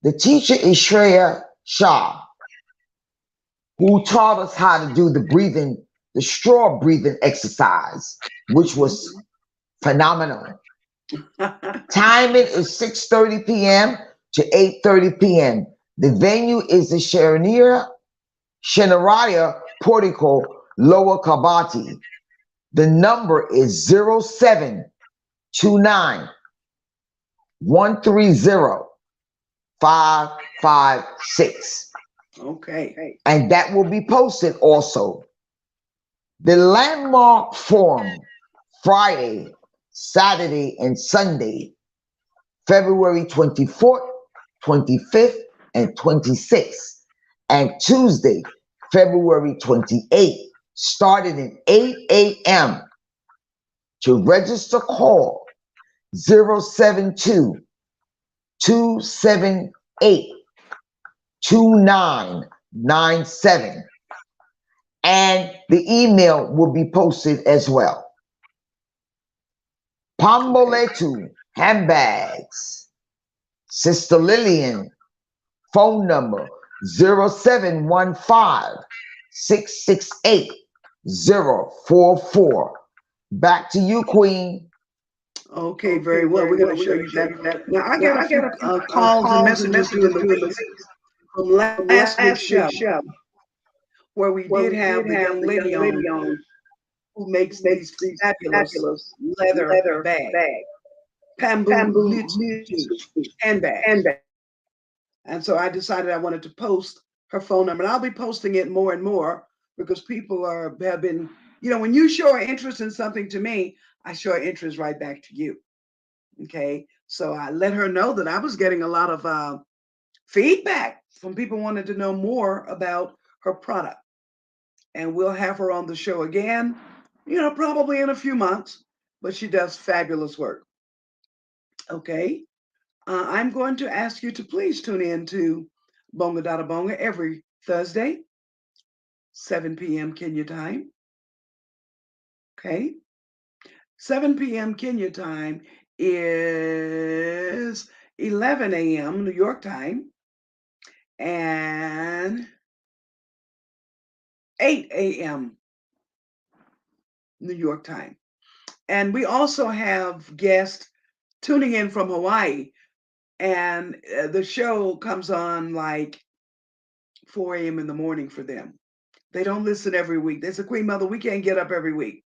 The teacher is Shreya Shah, who taught us how to do the straw breathing exercise, which was phenomenal. Timing is 6:30 p.m. to 8:30 p.m. The venue is the Shenaraya Portico, Lower Kabati. The number is 0729 130 556. Okay. And that will be posted also. The landmark forum, Friday, Saturday, and Sunday, February 24th, 25th, and 26th. And Tuesday, February 28th, starting at 8 a.m. To register, call 072 278 2997. And the email will be posted as well. Pamboletu handbags. Sister Lillian, phone number 0715 668 044. Back to you, Queen. Okay, very well. We're going to show you that. Now, I got a few calls and messages during the week from last week's show where we did have the young lady on who makes these fabulous leather bags, Pambu handbags. And so I decided I wanted to post her phone number. And I'll be posting it more and more because people have been, when you show an interest in something to me, I show an interest right back to you. Okay. So I let her know that I was getting a lot of feedback from people wanting to know more about her product. And we'll have her on the show again, probably in a few months, but she does fabulous work. Okay. I'm going to ask you to please tune in to BongaDadaBonga every Thursday, 7 p.m. Kenya time. Okay. 7 p.m. Kenya time is 11 a.m. New York time and 8 a.m. New York time. And we also have guests tuning in from Hawaii. And the show comes on like 4 a.m. in the morning for them. They don't listen every week. They say, Queen Mother, we can't get up every week.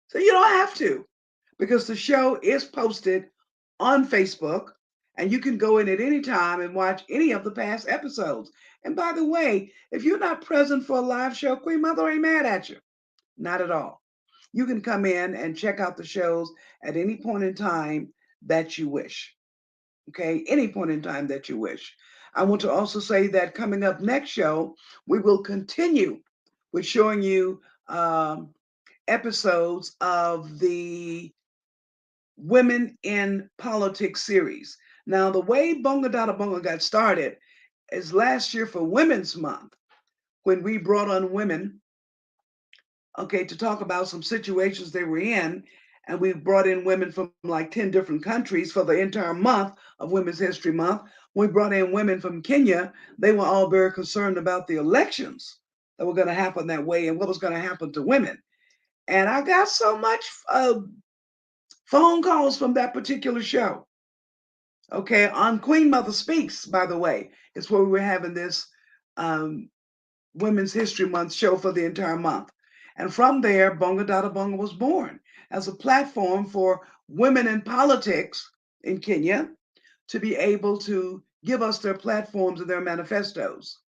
So you don't have to, because the show is posted on Facebook and you can go in at any time and watch any of the past episodes. And by the way, if you're not present for a live show, Queen Mother ain't mad at you. Not at all. You can come in and check out the shows at any point in time that you wish. Okay, any point in time that you wish. I want to also say that coming up next show, we will continue with showing you episodes of the Women in Politics series. Now, the way BongaDadaBonga got started is last year for Women's Month. when we brought on women, okay, to talk about some situations they were in. And we brought in women from like 10 different countries for the entire month of Women's History Month. We brought in women from Kenya. They were all very concerned about the elections that were going to happen that way and what was going to happen to women. And I got so much phone calls from that particular show. Okay, on Queen Mother Speaks, by the way, is where we were having this Women's History Month show for the entire month. And from there, BongaDadaBonga was born as a platform for women in politics in Kenya to be able to give us their platforms and their manifestos.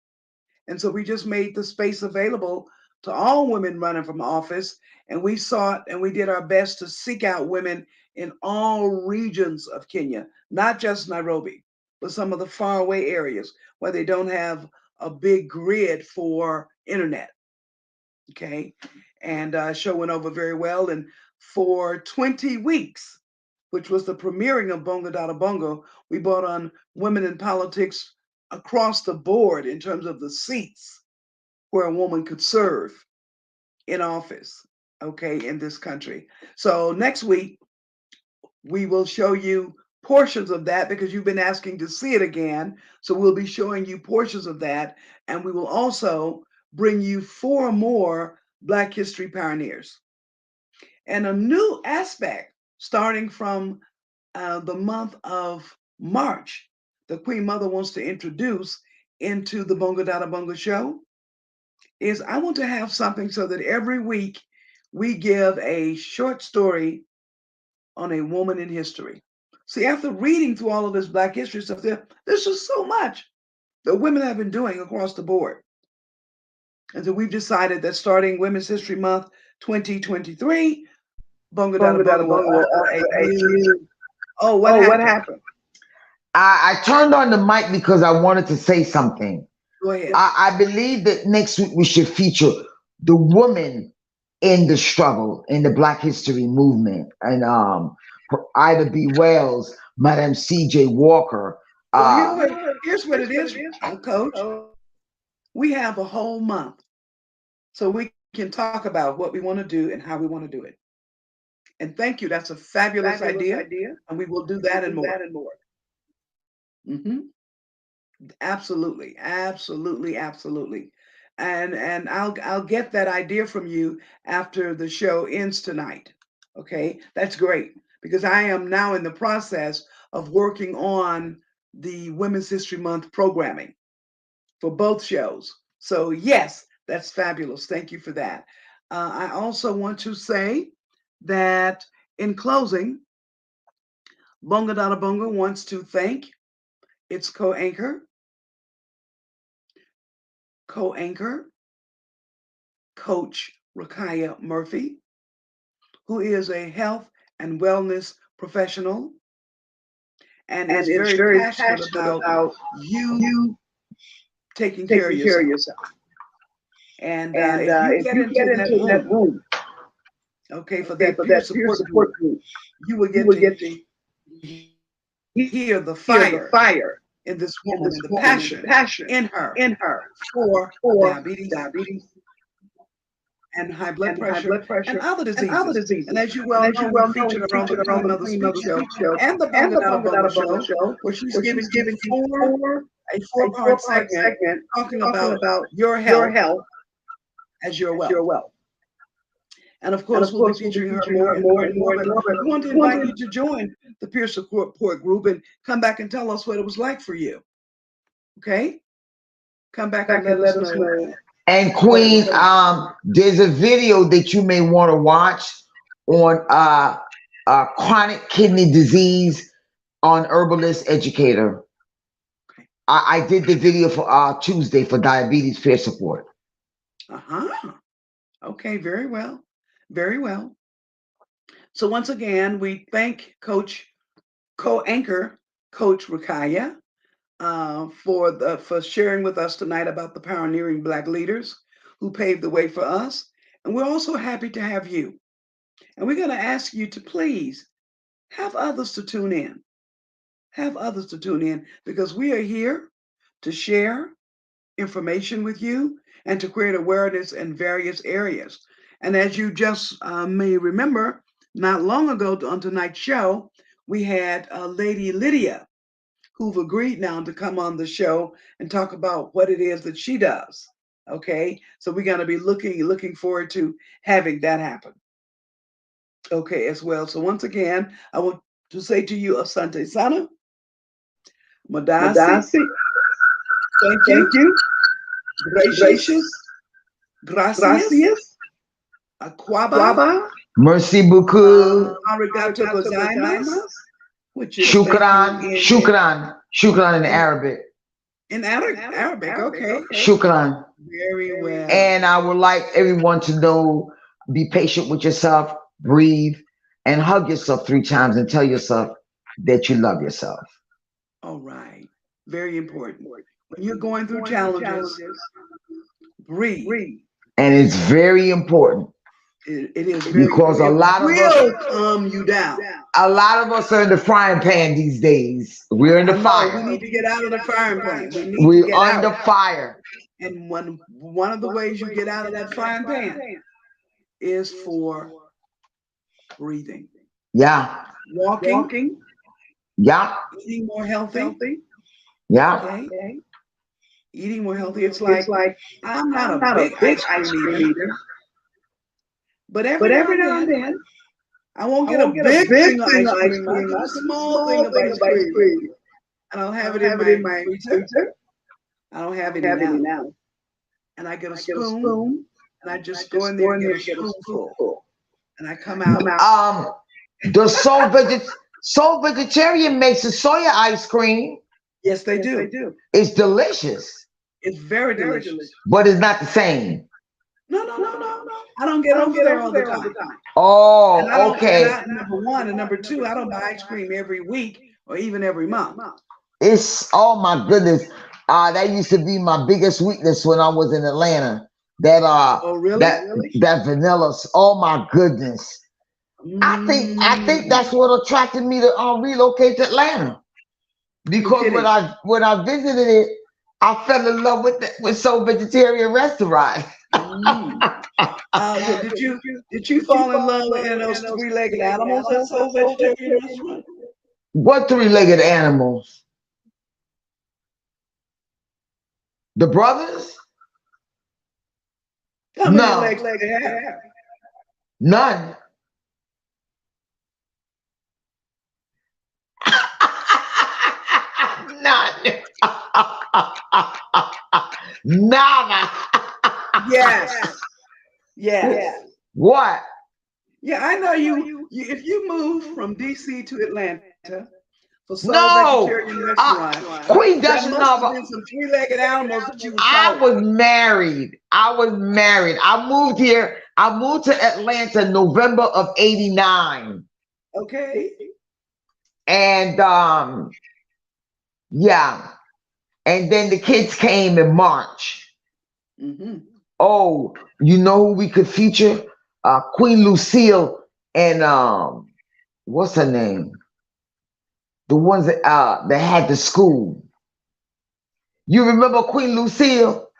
And so we just made the space available to all women running from office. And we sought and we did our best to seek out women in all regions of Kenya, not just Nairobi, but some of the faraway areas where they don't have a big grid for internet. Okay. And show went over very well. And for 20 weeks, which was the premiering of BongaDadaBonga, we brought on women in politics across the board in terms of the seats where a woman could serve in office, okay, in this country. So next week, we will show you portions of that because you've been asking to see it again. So we'll be showing you portions of that. And we will also bring you 4 more Black History pioneers. And a new aspect starting from the month of March, the Queen Mother wants to introduce into the BongaDadaBonga show is I want to have something so that every week we give a short story on a woman in history. See, after reading through all of this Black history stuff, there's just so much that women have been doing across the board. And so we've decided that starting Women's History Month 2023, BongaDadaBonga will offer a new. Oh, what happened? I turned on the mic because I wanted to say something. Go ahead. I believe that next week we should feature the woman in the struggle in the Black History movement, and Ida B. Wells, Madam C.J. Walker. Here's what it is, Coach. We have a whole month, so we can talk about what we want to do and how we want to do it. And thank you. That's a fabulous idea. And we will do that and more. Mm-hmm. Absolutely, absolutely, absolutely. And I'll get that idea from you after the show ends tonight. Okay, that's great because I am now in the process of working on the Women's History Month programming for both shows. So yes, that's fabulous. Thank you for that. I also want to say that in closing, BongaDadaBonga wants to thank its co-anchor, Coach Rakaya Murphy, who is a health and wellness professional and is very passionate about you taking care of yourself. And if you get into that room, okay, for that peer support group, you will get to hear the fire in this woman, and the passion in her for diabetes and high blood pressure and other diseases. And as you well know, we featured around the Queen Mother Speak Show and the BongaDadaBonga Show, where she's giving a four-part segment talking about your health as your wealth. And of course, we'll be featuring her more and more and more. We want to invite you to join the peer support group and come back and tell us what it was like for you. Okay? Come back and let us know. And Queen, there's a video that you may want to watch on chronic kidney disease on Herbalist Educator. Okay. I did the video for Tuesday for diabetes peer support. Okay, very well. Very well. So once again, we thank co-anchor Coach Rakaya for sharing with us tonight about the pioneering Black leaders who paved the way for us. And we're also happy to have you. And we're going to ask you to please have others to tune in. Have others to tune in because we are here to share information with you and to create awareness in various areas. And as you just may remember, not long ago on tonight's show, we had Lady Lydia, who've agreed now to come on the show and talk about what it is that she does. Okay, so we're going to be looking forward to having that happen. Okay, as well. So once again, I want to say to you, Asante Sana, Madasi, thank you, gracious, gracias, Akwaba, merci beaucoup, arigato gozaimasu, which is shukran in Arabic. In Arabic, okay. Shukran. Very well. And I would like everyone to know, be patient with yourself, breathe, and hug yourself 3 times and tell yourself that you love yourself. All right. Very important. When you're going through challenges, breathe. And it's very important. It is because a lot of us will calm you down. A lot of us are in the frying pan these days. We're in the fire. We need to get out of the frying pan. We're under fire. And one of the ways you get out of that frying pan is for breathing. Yeah. Walking. Yeah. Eating more healthy. Yeah. Okay. Eating more healthy. It's like I'm not a big ice cream eater. But every now and then, I won't get a big thing of ice cream. I'll get a small thing of ice cream. I don't have it in my freezer. I don't have any now. And I get a spoon, and I just go in there and get a spoonful. And I come out. The Soul Vegetarian makes a soya ice cream. Yes, they do. It's delicious. It's very delicious. But it's not the same. No. I don't get over there all the time. Oh, okay. Number one, and number two, I don't buy ice cream every week or even every month. It's, oh my goodness. That used to be my biggest weakness when I was in Atlanta. That that vanilla. Oh my goodness. I think that's what attracted me to relocate to Atlanta. Because when I visited it, I fell in love with Soul Vegetarian restaurant. Did you fall in love in those 3-legged animals at Soul Vegetarian restaurant? What 3-legged animals? The brothers? How many legs they have? None. None. Nada. Yes. What? Yeah, I know you. If you move from DC to Atlanta for Soul Vegetarian restaurant, Queen there must have been some 3-legged animals that you. I was married. I moved here. I moved to Atlanta in November of '89. Okay. And yeah. And then the kids came in March. Mm-hmm. Oh, you know who we could feature? Queen Lucille and what's her name? The ones that had the school. You remember Queen Lucille?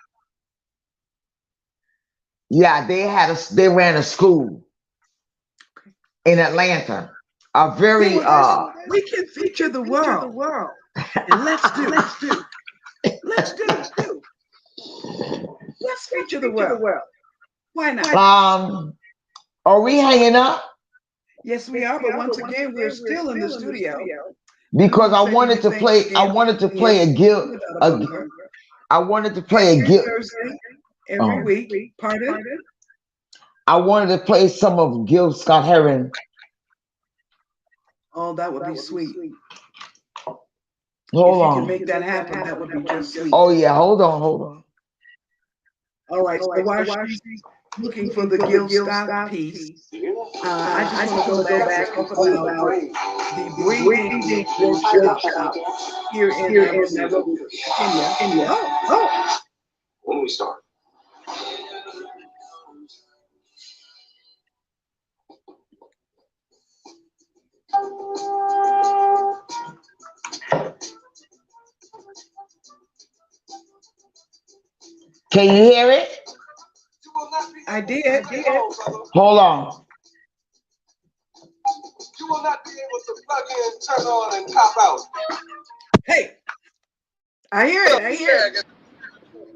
Yeah, they ran a school in Atlanta. A very we can feature the world. And let's do. Let's feature the world. Why not? Are we hanging up? Yes, we are. But once again, we're still in the studio because I wanted to play. I wanted to play a guild. I wanted to play a guild every week. Pardon? I wanted to play some of Gil Scott-Heron. Oh, that would be sweet. Hold on. If you can make that happen, that would be just sweet. Oh yeah, hold on. All right, so while she's looking for the Gil Scott piece, I just want to go back and talk about the breathing workshop here in Kenya. Oh. When we start. Can you hear it? I did. Hold on. You will not be able to plug in, turn on, and cop out. Hey, I hear it.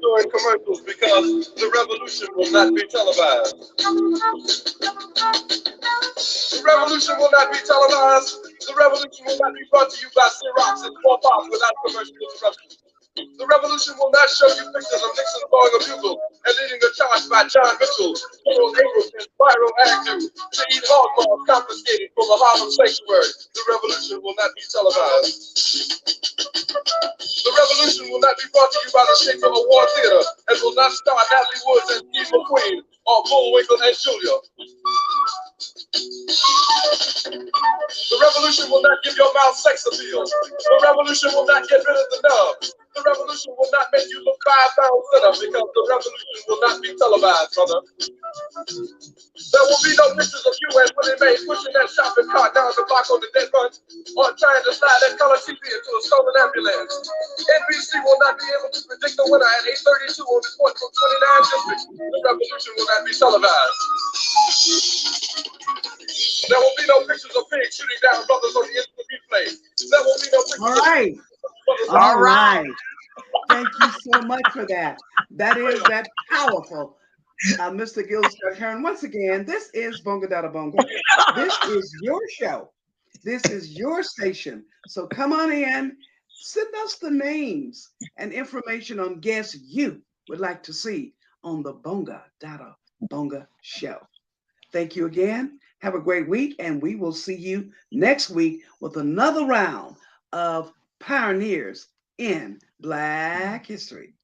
During commercials, because the revolution will not be televised. The revolution will not be televised. The revolution will not be brought to you by Xerox and 4 Pops without commercial interruption. The revolution will not show you pictures of Nixon blowing a bugle and leading a charge by John Mitchell, General Abrams, and Spyro Agnew to eat hog maws confiscated from a Harlem sanctuary. The revolution will not be televised. The revolution will not be brought to you by the Shakespeare Award Theater and will not star Natalie Woods and Steve McQueen or Bullwinkle and Julia. The revolution will not give your mouth sex appeal. The revolution will not get rid of the nub. The revolution will not make you look 5 pounds thinner because the revolution will not be televised, brother. There will be no pictures of you and Willie Mae pushing that shopping cart down the block on the dead bunch or trying to slide that color TV into a stolen ambulance. NBC will not be able to predict the winner at 8:32 on this point from 29 districts. The revolution will not be televised. There will be no pictures of pigs shooting down brothers on the instant replay. There will be no pictures All right. All right. Thank you so much for that. That is that powerful. Mr. Gilbert Heron. Once again, this is BongaDadaBonga. This is your show. This is your station. So come on in, send us the names and information on guests you would like to see on the BongaDadaBonga show. Thank you again. Have a great week, and we will see you next week with another round of Pioneers in Black History.